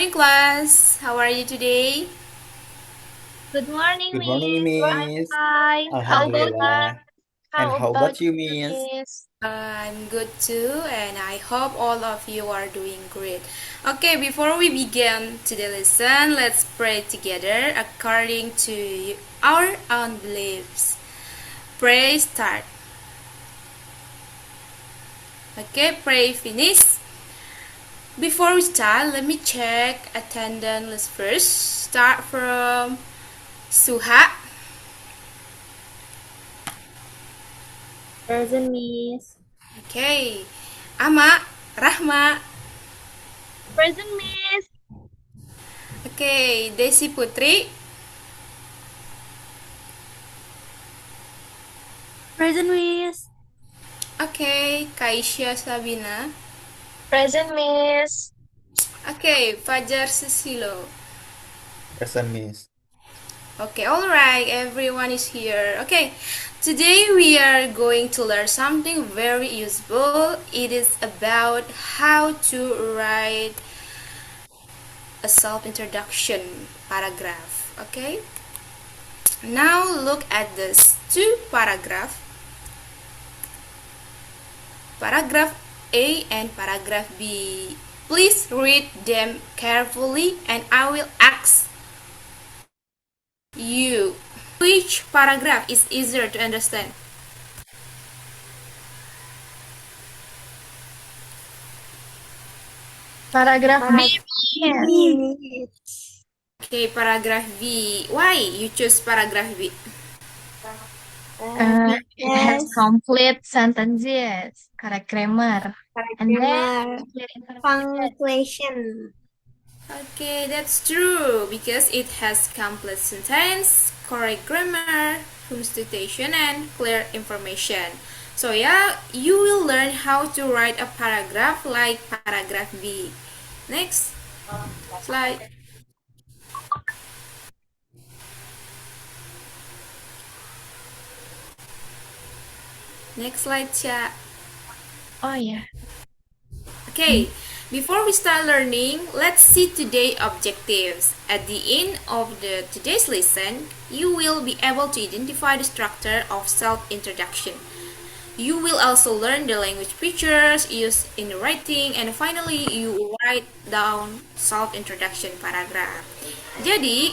morning, class. How are you today? Good morning, Good morning, Miss. I'm Miss. fine. Alhamdulillah. And How how about about you, you, Miss? Miss? I'm good too, and I hope all of you are doing great. Okay, before we begin today's lesson, let's pray together according to our own beliefs. Pray start. Okay, pray finish. Before we start, let me check attendance list first. Start from Suha. Present, Miss. Okay, Ama, Rahma. Present, Miss. Okay, Desi Putri. Present, Miss. Okay, Kaisha Sabina. Present, Miss. Okay, Fajar Susilo. Present, Miss. Okay, alright, everyone is here. Okay, today we are going to learn something very useful. It is about how to write a self introduction paragraph. Okay, now look at this two paragraph. Paragraph A and paragraph B. Please read them carefully and I will ask you which paragraph is easier to understand. Paragraph B, Miss. Miss. Okay, paragraph B. Why you choose paragraph B? It has Yes. complete sentences, correct grammar, Correct and then grammar. clear information. Punctuation. Okay, that's true because it has complete sentence, correct grammar, punctuation, and clear information. So yeah, you will learn how to write a paragraph like paragraph B. Next slide. Next slide, Cia. Oh yeah. Okay, before we start learning, let's see today's objectives. At the end of today's lesson, you will be able to identify the structure of self-introduction. You will also learn the language features used in the writing, and finally you write down self-introduction paragraph. Jadi,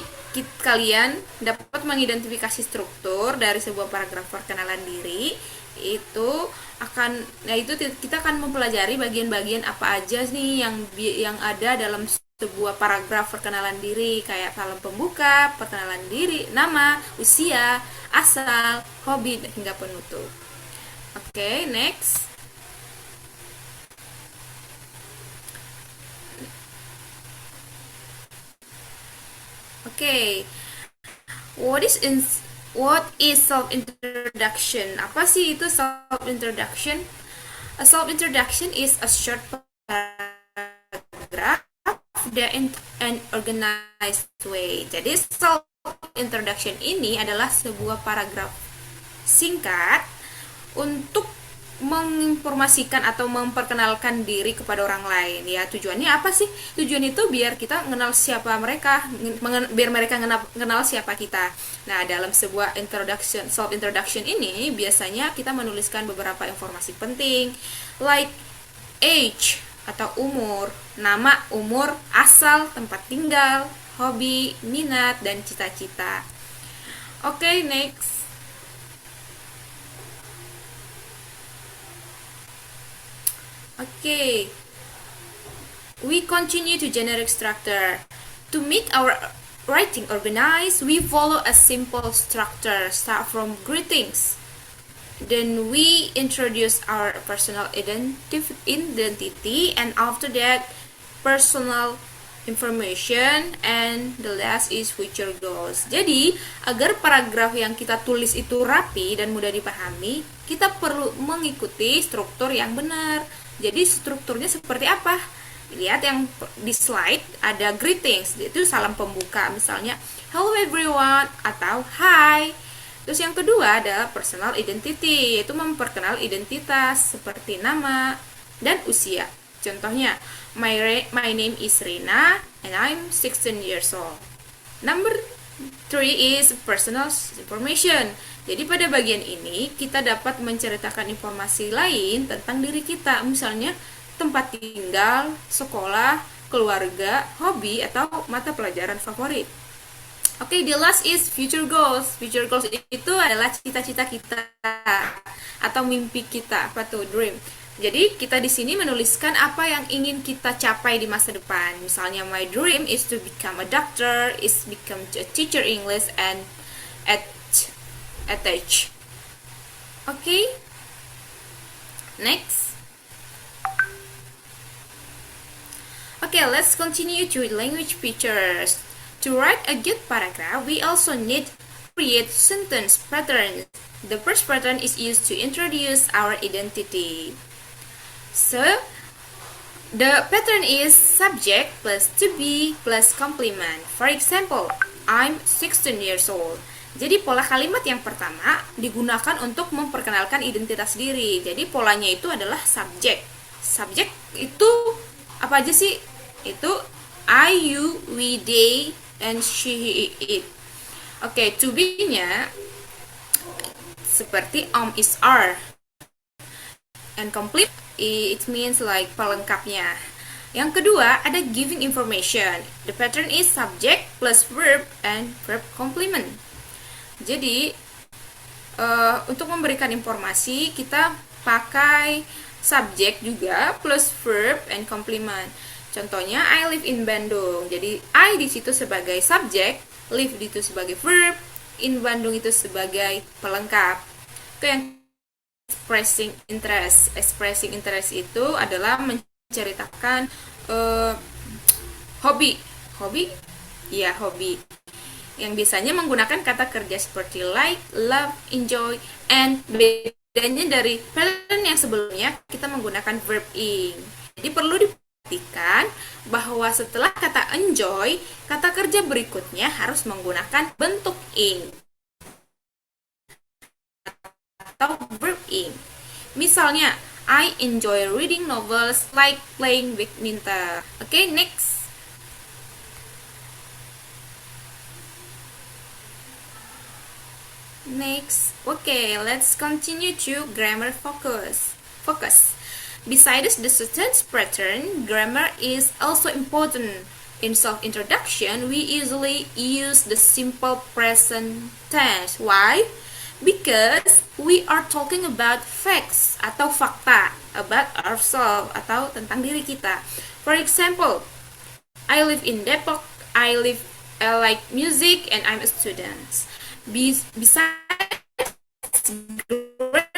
kalian dapat mengidentifikasi struktur dari sebuah paragraf perkenalan diri. Itu akan itu kita akan mempelajari bagian-bagian apa aja nih yang ada dalam sebuah paragraf perkenalan diri, kayak salam pembuka, perkenalan diri, nama, usia, asal, hobi, hingga penutup. Oke, next. Oke, what is self introduction? Apa sih itu self introduction? A self introduction is a short paragraph that in an organized way. Jadi self introduction ini adalah sebuah paragraf singkat untuk menginformasikan atau memperkenalkan diri kepada orang lain. Ya, tujuannya apa sih? Tujuan itu biar kita mengenal siapa mereka, biar mereka mengenal siapa kita. Nah, dalam sebuah introduction, self introduction ini biasanya kita menuliskan beberapa informasi penting like age atau umur, nama, umur, asal, tempat tinggal, hobi, minat, dan cita-cita. Oke, next. Okay, we continue to generic structure. To make our writing organized, we follow a simple structure. Start from greetings. Then we introduce our personal identity, and after that, personal information, and the last is future goals. Jadi, agar paragraf yang kita tulis itu rapi dan mudah dipahami, kita perlu mengikuti struktur yang benar. Jadi, strukturnya seperti apa? Lihat yang di slide, ada greetings, itu salam pembuka, misalnya hello everyone atau hi. Terus yang kedua adalah personal identity, yaitu memperkenal identitas seperti nama dan usia. Contohnya, my name is Rina and I'm 16 years old. Number 3 is personal information. Jadi pada bagian ini kita dapat menceritakan informasi lain tentang diri kita, misalnya tempat tinggal, sekolah, keluarga, hobi, atau mata pelajaran favorit. Oke, the last is future goals. Future goals itu adalah cita-cita kita atau mimpi kita, apa tuh, dream. Jadi kita di sini menuliskan apa yang ingin kita capai di masa depan. Misalnya, my dream is to become a doctor, is become a teacher English and attach. Okay. Next. Okay, let's continue to language features. To write a good paragraph, we also need to create sentence patterns. The first pattern is used to introduce our identity. So, the pattern is subject plus to be plus complement. For example, I'm 16 years old. Jadi pola kalimat yang pertama digunakan untuk memperkenalkan identitas diri. Jadi polanya itu adalah subjek. Subjek itu apa aja sih? Itu I, you, we, they, and she, he, it. Oke, to be-nya seperti is, are. And complete, it means like pelengkapnya. Yang kedua, ada giving information. The pattern is subject plus verb and verb complement. Jadi, untuk memberikan informasi, kita pakai subject juga plus verb and complement. Contohnya, I live in Bandung. Jadi, I di situ sebagai subjek, live itu sebagai verb, in Bandung itu sebagai pelengkap. Itu yang expressing interest. Expressing interest itu adalah menceritakan hobi. Hobi? Ya, hobi. Yang biasanya menggunakan kata kerja seperti like, love, enjoy, and bedanya dari pattern yang sebelumnya kita menggunakan verb ing. Jadi perlu diperhatikan bahwa setelah kata enjoy, kata kerja berikutnya harus menggunakan bentuk ing atau verb ing. Misalnya, I enjoy reading novels like playing badminton. Okay, next. Next, okay, let's continue to grammar focus. Besides the sentence pattern, grammar is also important. In self-introduction, we usually use the simple present tense. Why? Because we are talking about facts atau fakta about ourselves atau tentang diri kita. For example, I live in Depok. I like music and I'm a student. Besides grammar,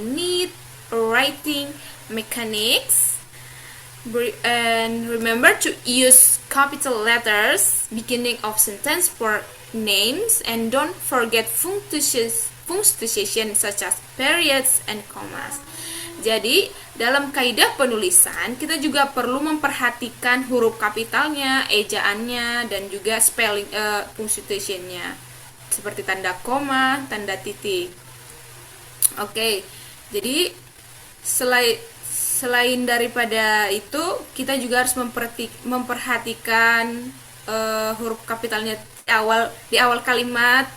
need writing mechanics, and remember to use capital letters beginning of sentence for names, and don't forget punctuation such as periods and commas. Jadi, dalam kaidah penulisan, kita juga perlu memperhatikan huruf kapitalnya, ejaannya, dan juga spelling punctuation-nya. Seperti tanda koma, tanda titik. Oke, jadi selain daripada itu, kita juga harus memperhatikan huruf kapitalnya di awal kalimat,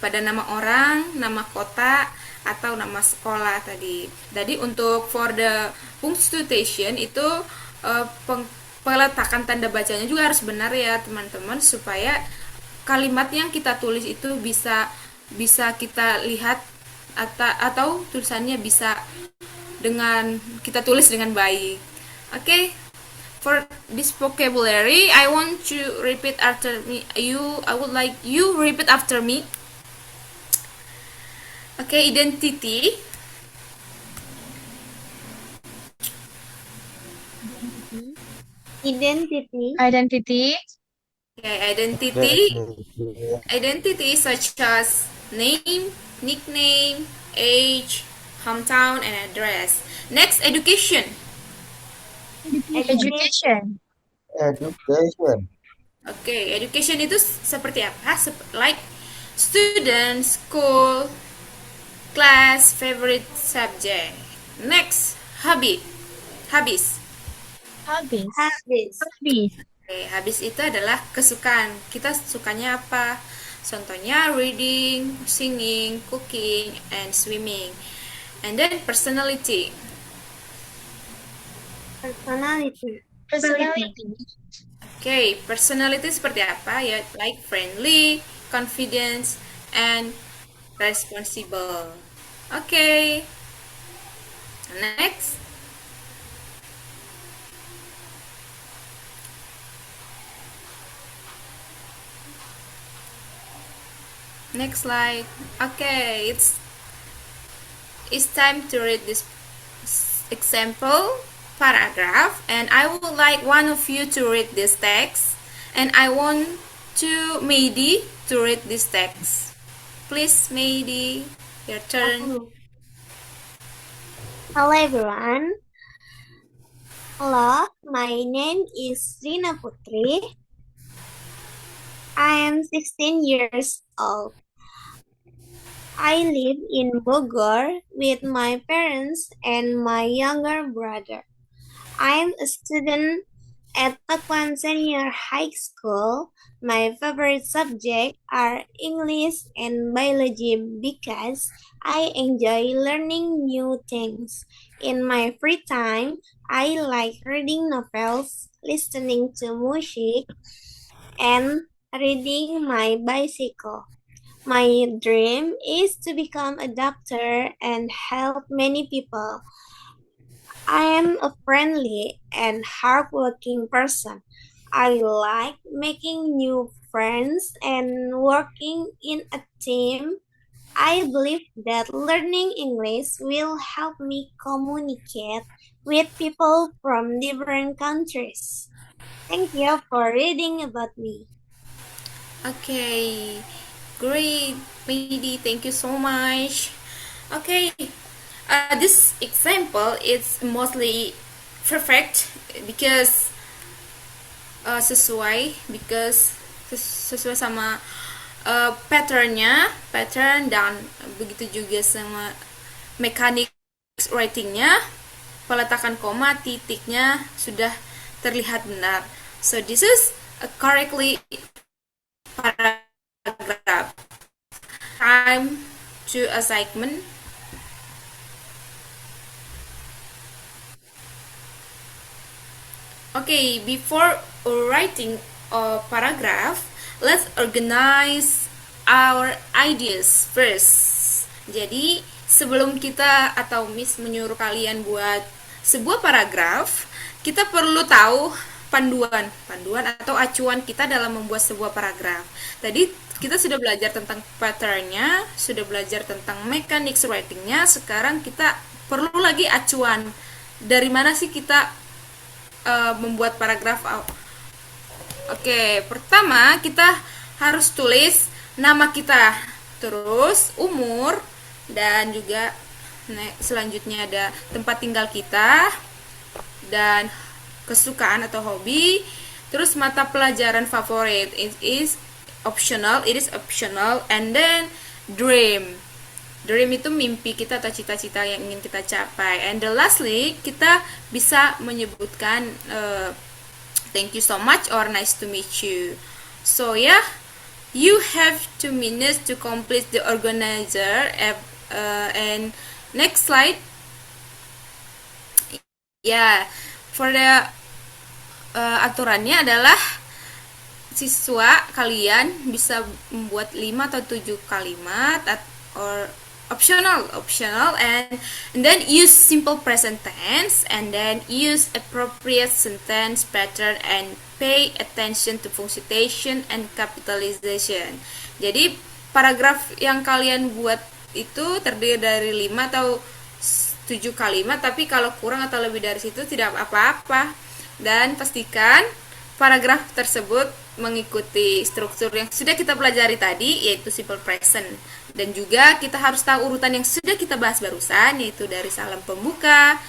pada nama orang, nama kota, atau nama sekolah tadi. Jadi untuk for the punctuation itu peletakan tanda bacanya juga harus benar ya teman-teman, supaya kalimat yang kita tulis itu bisa kita lihat atau tulisannya bisa kita tulis dengan baik. Okay? For this vocabulary, I want to repeat after me. I would like you repeat after me. Okay, identity. Identity. Identity. Okay, identity. Identity such as name, nickname, age, hometown, and address. Next, education. Education. Education. Okay, education itu seperti apa? Like student, school, class, favorite subject. Next, Hobby. Habis. Habis. Habis. Habis. Oke, habis itu adalah kesukaan. Kita sukanya apa? Contohnya reading, singing, cooking, and swimming. And then personality. Personality. Personality. Oke, personality seperti apa? Ya, like friendly, confident, and responsible. Oke. Next. Next slide. Okay, it's time to read this example paragraph, and I would like one of you to read this text, and I want to Mehdi to read this text. Please, Mehdi, your turn. Hello everyone. Hello, my name is Rina Putri. I am 16 years old. I live in Bogor with my parents and my younger brother. I am a student at Taekwondo Senior High School. My favorite subjects are English and biology because I enjoy learning new things. In my free time, I like reading novels, listening to music, and riding my bicycle. My dream is to become a doctor and help many people. I am a friendly and hardworking person. I like making new friends and working in a team. I believe that learning English will help me communicate with people from different countries. Thank you for reading about me. Okay, great, Mehdi. Thank you so much. Okay, this example is mostly perfect because sesuai sama pattern dan begitu juga sama mekanik writingnya, peletakan koma, titiknya sudah terlihat benar. So this is a correctly paragraph. Time to assignment. Okay, before writing a paragraph, let's organize our ideas first. Jadi, sebelum kita atau Miss menyuruh kalian buat sebuah paragraf, kita perlu tahu panduan atau acuan kita dalam membuat sebuah paragraf. Tadi kita sudah belajar tentang patternnya, sudah belajar tentang mechanics writingnya. Sekarang kita perlu lagi acuan. Dari mana sih kita membuat paragraf? Oke, pertama kita harus tulis nama kita, terus umur, dan juga selanjutnya ada tempat tinggal kita, dan kesukaan atau hobi, terus mata pelajaran favorit. It is optional, and then dream itu mimpi kita atau cita-cita yang ingin kita capai. And the lastly, kita bisa menyebutkan thank you so much or nice to meet you. So yeah, you have 2 minutes to complete the organizer. And next slide. Yeah, for the aturannya adalah siswa kalian bisa membuat 5 atau 7 kalimat or optional, and then use simple present tense, and then use appropriate sentence pattern and pay attention to punctuation and capitalization. Jadi paragraf yang kalian buat itu terdiri dari 5 atau 7 kalimat, tapi kalau kurang atau lebih dari situ tidak apa-apa. Dan pastikan paragraf tersebut mengikuti struktur yang sudah kita pelajari tadi, yaitu simple present. Dan juga kita harus tahu urutan yang sudah kita bahas barusan, yaitu dari salam pembuka,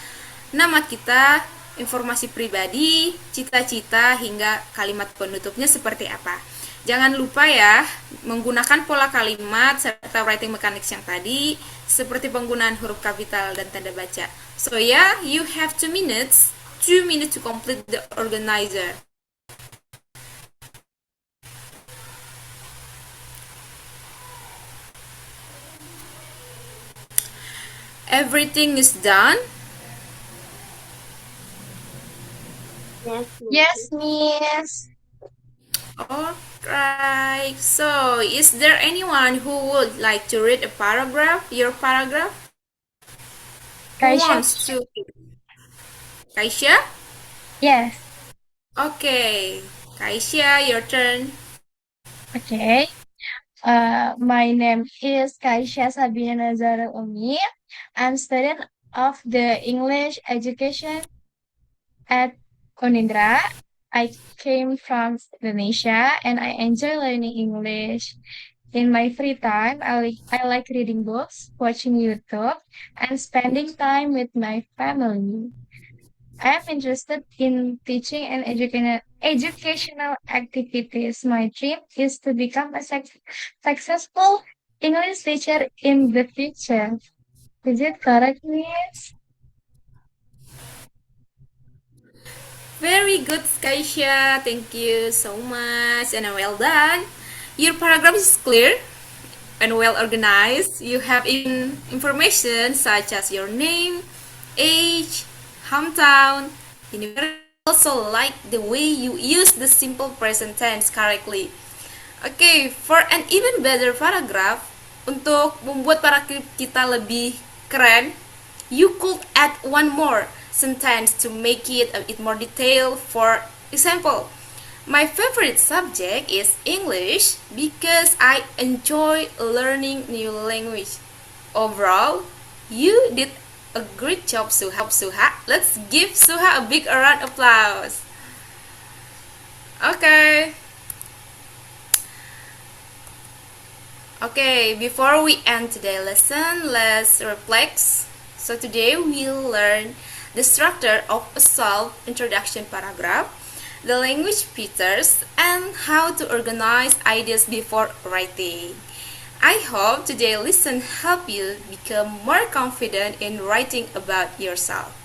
nama kita, informasi pribadi, cita-cita, hingga kalimat penutupnya seperti apa. Jangan lupa ya, menggunakan pola kalimat serta writing mechanics yang tadi, seperti penggunaan huruf kapital dan tanda baca. So yeah, you have 2 minutes. 2 minutes to complete the organizer. Everything is done. Yes, Miss. Alright. So, is there anyone who would like to read a paragraph? Your paragraph? Who Kaisha? wants to? Kaisha? Yes. Okay. Kaisha, your turn. Okay. My name is Kaisha Sabina Nazara Umi. I'm student of the English education at Unindra. I came from Indonesia and I enjoy learning English. In my free time, I like reading books, watching YouTube, and spending time with my family. I am interested in teaching and educational activities. My dream is to become a successful English teacher in the future. Is it correct, Miss? Very good, Kaisha. Thank you so much and well done. Your paragraph is clear and well organized. You have information such as your name, age, hometown, university. Also like the way you use the simple present tense correctly. Okay, for an even better paragraph, untuk membuat paragraf kita lebih keren, you could add one more sentence to make it a bit more detailed. For example, my favorite subject is English because I enjoy learning new language. Overall, you did a great job, Suha. Let's give Suha a big round of applause. Okay. Okay, before we end today's lesson, let's reflect. So today we'll learn the structure of a self-introduction paragraph, the language features, and how to organize ideas before writing. I hope today's lesson help you become more confident in writing about yourself.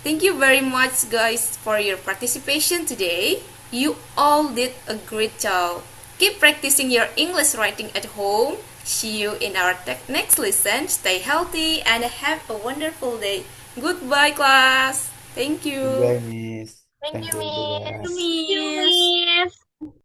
Thank you very much guys for your participation today. You all did a great job. Keep practicing your English writing at home. See you in our next lesson. Stay healthy and have a wonderful day. Goodbye class. Thank you. Goodbye, Miss. Thank Thank you, you Miss. juga. To me.